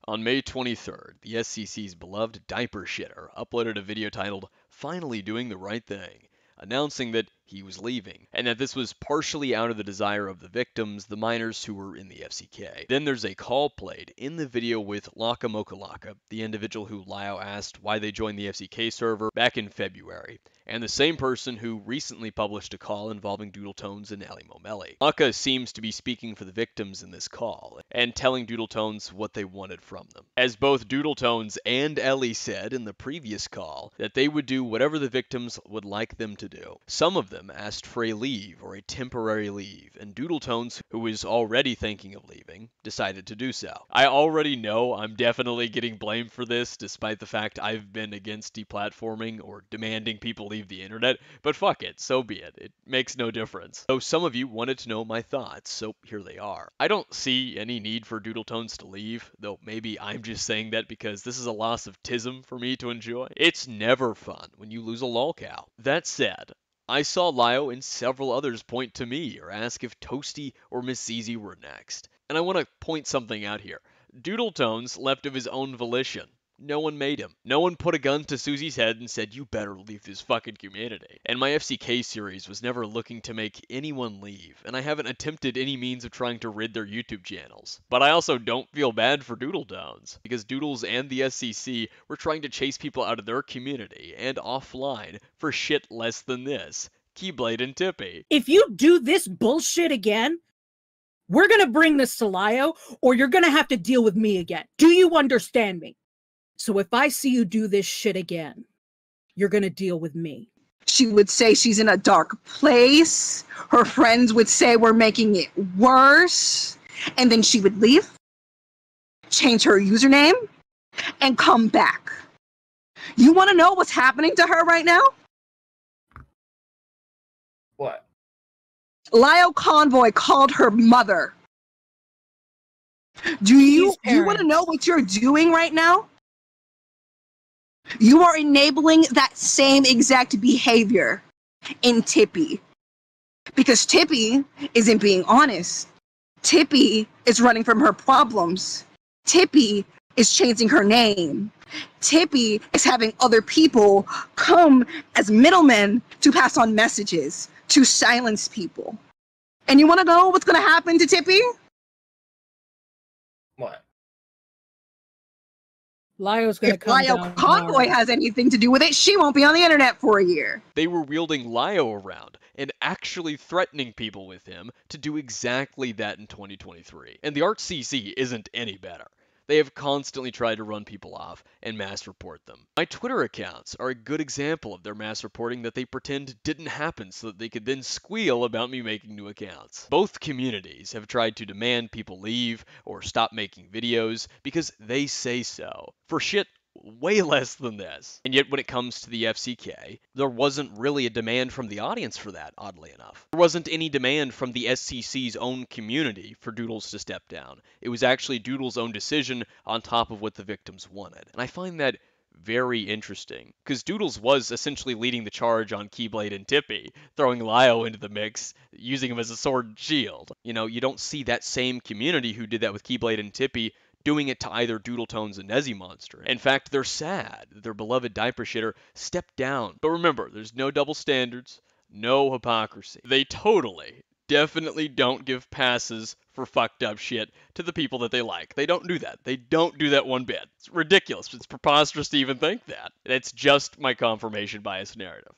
On May 23rd, the SCC's beloved diaper shitter uploaded a video titled, "Finally Doing the Right Thing," announcing that he was leaving, and that this was partially out of the desire of the victims, the minors who were in the FCK. Then there's a call played in the video with Laka Mokalaka, the individual who Lio asked why they joined the FCK server back in February, and the same person who recently published a call involving Doodletones and Ellie Momeli. Laka seems to be speaking for the victims in this call, and telling Doodletones what they wanted from them. As both Doodletones and Ellie said in the previous call, that they would do whatever the victims would like them to do. Some of them asked for a leave or a temporary leave, and Doodletones, who was already thinking of leaving, decided to do so. I already know I'm definitely getting blamed for this, despite the fact I've been against deplatforming or demanding people leave the internet, but fuck it, so be it. It makes no difference. So some of you wanted to know my thoughts, so here they are. I don't see any need for Doodletones to leave, though maybe I'm just saying that because this is a loss of tism for me to enjoy. It's never fun when you lose a lolcow. That said, I saw Lio and several others point to me or ask if Toasty or Miss Zizi were next. And I want to point something out here. Doodletones left of his own volition. No one made him. No one put a gun to Susie's head and said, "You better leave this fucking community." And my FCK series was never looking to make anyone leave, and I haven't attempted any means of trying to rid their YouTube channels. But I also don't feel bad for Doodletones, because Doodles and the SCC were trying to chase people out of their community and offline for shit less than this. Keyblade and Tippy. If you do this bullshit again, we're gonna bring this to Lio, or you're gonna have to deal with me again. Do you understand me? So if I see you do this shit again, you're gonna deal with me. She would say she's in a dark place. Her friends would say we're making it worse. And then she would leave, change her username, and come back. You want to know what's happening to her right now? What? Lio Convoy called her mother. Do you want to know what you're doing right now? You are enabling that same exact behavior in Tippy. Because Tippy isn't being honest. Tippy is running from her problems. Tippy is changing her name. Tippy is having other people come as middlemen to pass on messages, to silence people. And you want to know what's going to happen to Tippy? What? Lio's gonna If come Lio down Convoy tomorrow. has anything to do with it, she won't be on the internet for a year. They were wielding Lio around and actually threatening people with him to do exactly that in 2023. And the ArtCC isn't any better. They have constantly tried to run people off and mass report them. My Twitter accounts are a good example of their mass reporting that they pretend didn't happen so that they could then squeal about me making new accounts. Both communities have tried to demand people leave or stop making videos because they say so. For shit way less than this. And yet when it comes to the FCK, there wasn't really a demand from the audience for that, oddly enough. There wasn't any demand from the SCC's own community for Doodles to step down. It was actually Doodles' own decision on top of what the victims wanted. And I find that very interesting, because Doodles was essentially leading the charge on Keyblade and Tippy, throwing Lio into the mix, using him as a sword and shield. You know, you don't see that same community who did that with Keyblade and Tippy doing it to either Doodletones and Nezzy Monster. In fact, they're sad that their beloved diaper shitter stepped down. But remember, there's no double standards, no hypocrisy. They totally, definitely don't give passes for fucked up shit to the people that they like. They don't do that. They don't do that one bit. It's ridiculous. It's preposterous to even think that. It's just my confirmation bias narrative.